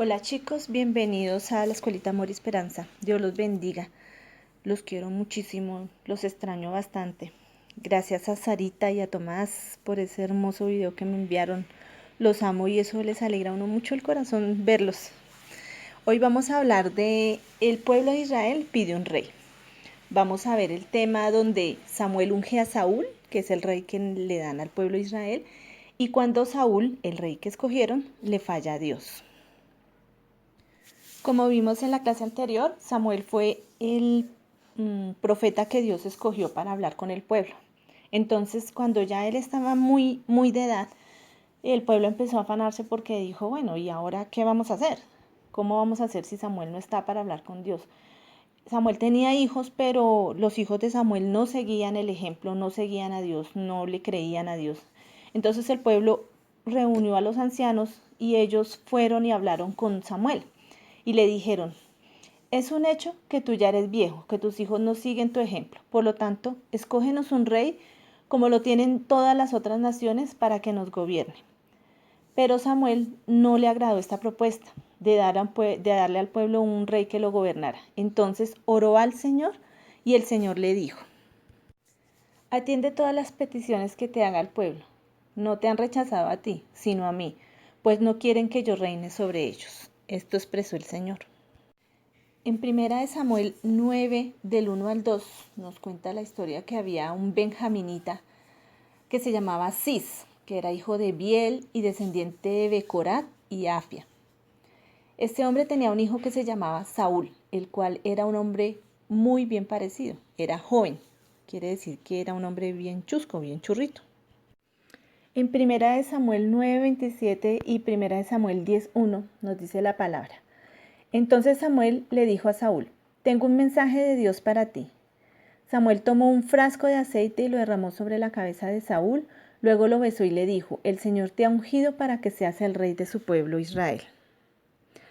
Hola chicos, bienvenidos a la Escuelita Amor y Esperanza. Dios los bendiga. Los quiero muchísimo, los extraño bastante. Gracias a Sarita y a Tomás por ese hermoso video que me enviaron. Los amo y eso les alegra a uno mucho el corazón verlos. Hoy vamos a hablar de el pueblo de Israel pide un rey. Vamos a ver el tema donde Samuel unge a Saúl, que es el rey que le dan al pueblo de Israel, y cuando Saúl, el rey que escogieron, le falla a Dios. Como vimos en la clase anterior, Samuel fue el profeta que Dios escogió para hablar con el pueblo. Entonces, cuando ya él estaba muy de edad, el pueblo empezó a afanarse porque dijo, bueno, ¿y ahora qué vamos a hacer? ¿Cómo vamos a hacer si Samuel no está para hablar con Dios? Samuel tenía hijos, pero los hijos de Samuel no seguían el ejemplo, no seguían a Dios, no le creían a Dios. Entonces el pueblo reunió a los ancianos y ellos fueron y hablaron con Samuel y le dijeron, es un hecho que tú ya eres viejo, que tus hijos no siguen tu ejemplo. Por lo tanto, escógenos un rey como lo tienen todas las otras naciones para que nos gobierne. Pero Samuel no le agradó esta propuesta de darle al pueblo un rey que lo gobernara. Entonces oró al Señor y el Señor le dijo, atiende todas las peticiones que te haga el pueblo. No te han rechazado a ti, sino a mí, pues no quieren que yo reine sobre ellos. Esto expresó el Señor. En primera de Samuel 9, del 1 al 2, nos cuenta la historia que había un benjaminita que se llamaba Cis, que era hijo de Biel y descendiente de Becorat y Afia. Este hombre tenía un hijo que se llamaba Saúl, el cual era un hombre muy bien parecido, era joven, quiere decir que era un hombre bien chusco, bien churrito. En primera de Samuel 9:27 y primera de Samuel 10:1 nos dice la palabra. Entonces Samuel le dijo a Saúl, tengo un mensaje de Dios para ti. Samuel tomó un frasco de aceite y lo derramó sobre la cabeza de Saúl, luego lo besó y le dijo, el Señor te ha ungido para que seas el rey de su pueblo Israel.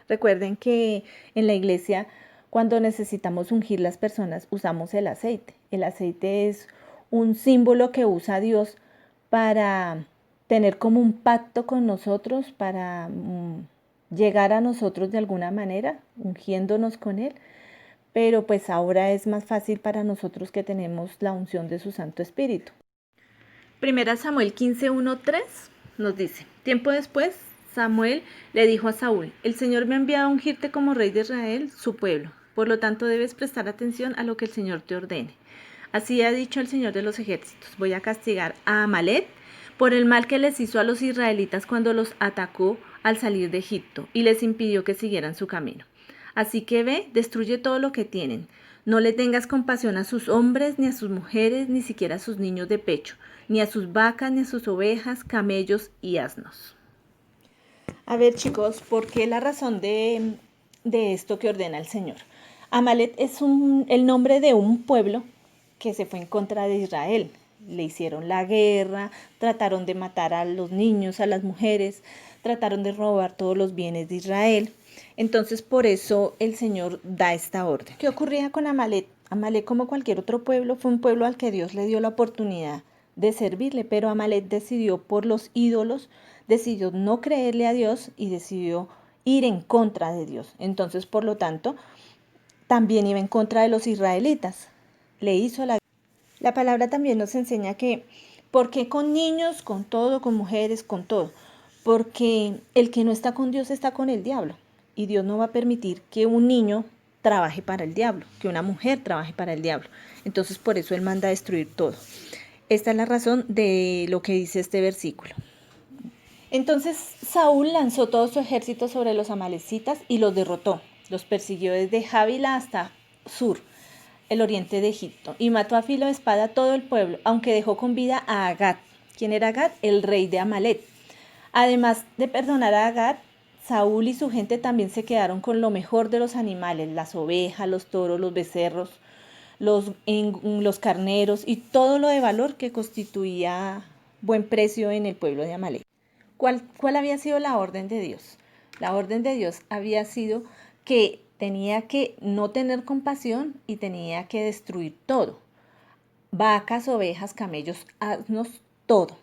Recuerden que en la iglesia, cuando necesitamos ungir las personas, usamos el aceite. El aceite es un símbolo que usa Dios para tener como un pacto con nosotros, para llegar a nosotros de alguna manera, ungiéndonos con Él. Pero pues ahora es más fácil para nosotros que tenemos la unción de su Santo Espíritu. Primera Samuel 15:1-3 nos dice, tiempo después Samuel le dijo a Saúl, el Señor me ha enviado a ungirte como rey de Israel, su pueblo. Por lo tanto debes prestar atención a lo que el Señor te ordene. Así ha dicho el Señor de los ejércitos, voy a castigar a Amalek por el mal que les hizo a los israelitas cuando los atacó al salir de Egipto y les impidió que siguieran su camino. Así que ve, destruye todo lo que tienen. No le tengas compasión a sus hombres, ni a sus mujeres, ni siquiera a sus niños de pecho, ni a sus vacas, ni a sus ovejas, camellos y asnos. A ver chicos, ¿por qué la razón de esto que ordena el Señor? Amalek es el nombre de un pueblo que se fue en contra de Israel. Le hicieron la guerra, trataron de matar a los niños, a las mujeres, trataron de robar todos los bienes de Israel. Entonces por eso el Señor da esta orden. ¿Qué ocurría con Amalek? Amalek, como cualquier otro pueblo, fue un pueblo al que Dios le dio la oportunidad de servirle, pero Amalek decidió por los ídolos, decidió no creerle a Dios y decidió ir en contra de Dios. Entonces, por lo tanto, también iba en contra de los israelitas. Le hizo la palabra también nos enseña que, ¿por qué con niños, con todo, con mujeres, con todo? Porque el que no está con Dios está con el diablo. Y Dios no va a permitir que un niño trabaje para el diablo, que una mujer trabaje para el diablo. Entonces por eso Él manda a destruir todo. Esta es la razón de lo que dice este versículo. Entonces Saúl lanzó todo su ejército sobre los amalecitas y los derrotó. Los persiguió desde Javila hasta Sur, el oriente de Egipto, y mató a filo de espada a todo el pueblo, aunque dejó con vida a Agag. ¿Quién era Agag? El rey de Amalek. Además de perdonar a Agag, Saúl y su gente también se quedaron con lo mejor de los animales, las ovejas, los toros, los becerros, los carneros y todo lo de valor que constituía buen precio en el pueblo de Amalek. ¿Cuál había sido la orden de Dios? La orden de Dios había sido que tenía que no tener compasión y tenía que destruir todo. Vacas, ovejas, camellos, asnos, todo.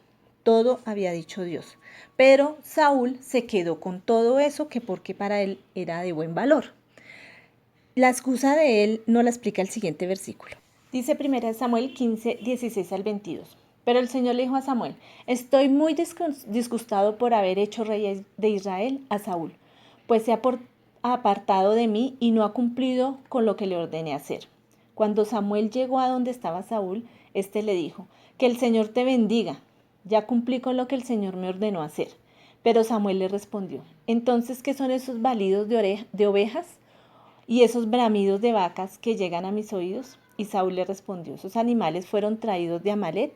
todo había dicho Dios. Pero Saúl se quedó con todo eso que porque para él era de buen valor. La excusa de él no la explica el siguiente versículo. Dice 1 Samuel 15, 16 al 22. Pero el Señor le dijo a Samuel: estoy muy disgustado por haber hecho rey de Israel a Saúl, pues se ha apartado de mí y no ha cumplido con lo que le ordené hacer. Cuando Samuel llegó a donde estaba Saúl, éste le dijo: que el Señor te bendiga, ya cumplí con lo que el Señor me ordenó hacer. Pero Samuel le respondió: entonces, ¿qué son esos balidos de ovejas y esos bramidos de vacas que llegan a mis oídos? Y Saúl le respondió: esos animales fueron traídos de Amalek.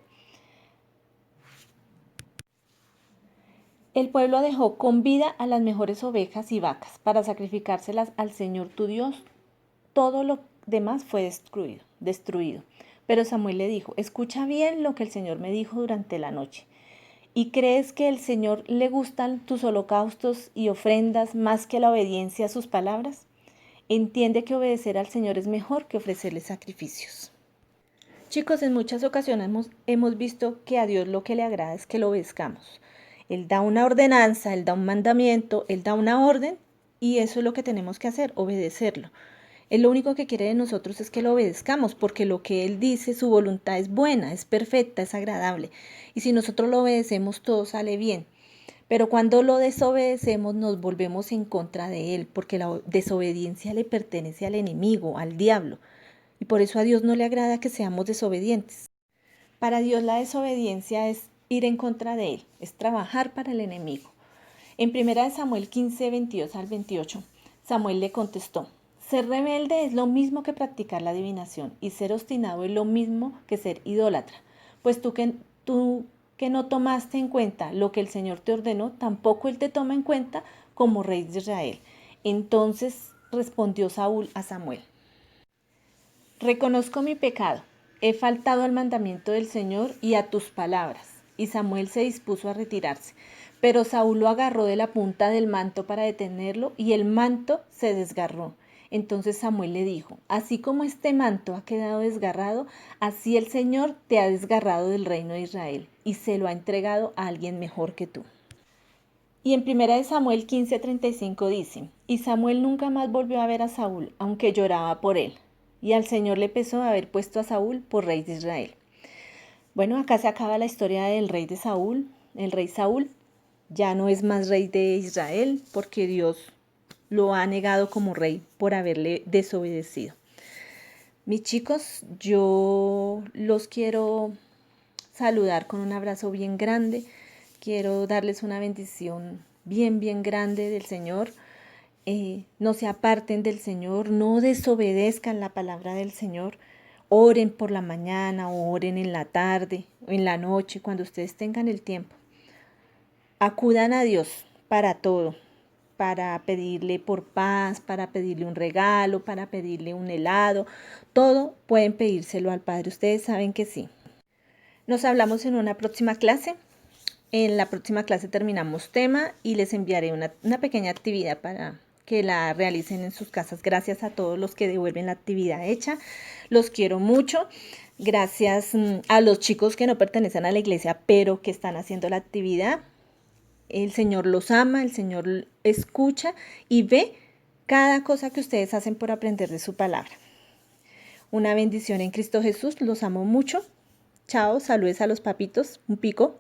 El pueblo dejó con vida a las mejores ovejas y vacas para sacrificárselas al Señor tu Dios. Todo lo demás fue destruido. Pero Samuel le dijo: escucha bien lo que el Señor me dijo durante la noche. ¿Y crees que el Señor le gustan tus holocaustos y ofrendas más que la obediencia a sus palabras? Entiende que obedecer al Señor es mejor que ofrecerle sacrificios. Chicos, en muchas ocasiones hemos visto que a Dios lo que le agrada es que lo obedezcamos. Él da una ordenanza, Él da un mandamiento, Él da una orden y eso es lo que tenemos que hacer, obedecerlo. Él lo único que quiere de nosotros es que lo obedezcamos, porque lo que Él dice, su voluntad es buena, es perfecta, es agradable. Y si nosotros lo obedecemos, todo sale bien. Pero cuando lo desobedecemos, nos volvemos en contra de Él, porque la desobediencia le pertenece al enemigo, al diablo. Y por eso a Dios no le agrada que seamos desobedientes. Para Dios la desobediencia es ir en contra de Él, es trabajar para el enemigo. En 1 Samuel 15, 22 al 28, Samuel le contestó: ser rebelde es lo mismo que practicar la adivinación, y ser obstinado es lo mismo que ser idólatra. Pues tú que no tomaste en cuenta lo que el Señor te ordenó, tampoco Él te toma en cuenta como rey de Israel. Entonces respondió Saúl a Samuel: reconozco mi pecado, he faltado al mandamiento del Señor y a tus palabras. Y Samuel se dispuso a retirarse, pero Saúl lo agarró de la punta del manto para detenerlo y el manto se desgarró. Entonces Samuel le dijo: así como este manto ha quedado desgarrado, así el Señor te ha desgarrado del reino de Israel y se lo ha entregado a alguien mejor que tú. Y en 1 Samuel 15:35 dice: y Samuel nunca más volvió a ver a Saúl, aunque lloraba por él. Y al Señor le pesó haber puesto a Saúl por rey de Israel. Bueno, acá se acaba la historia del rey de Saúl. El rey Saúl ya no es más rey de Israel porque Dios lo ha negado como rey por haberle desobedecido. Mis chicos, yo los quiero saludar con un abrazo bien grande. Quiero darles una bendición bien, bien grande del Señor. No se aparten del Señor, no desobedezcan la palabra del Señor. Oren por la mañana o oren en la tarde o en la noche, cuando ustedes tengan el tiempo. Acudan a Dios para todo, para pedirle por paz, para pedirle un regalo, para pedirle un helado. Todo pueden pedírselo al Padre, ustedes saben que sí. Nos hablamos en una próxima clase. En la próxima clase terminamos tema y les enviaré una pequeña actividad para que la realicen en sus casas. Gracias a todos los que devuelven la actividad hecha. Los quiero mucho. Gracias a los chicos que no pertenecen a la iglesia, pero que están haciendo la actividad. El Señor los ama, el Señor escucha y ve cada cosa que ustedes hacen por aprender de su palabra. Una bendición en Cristo Jesús. Los amo mucho. Chao, saludes a los papitos. Un pico.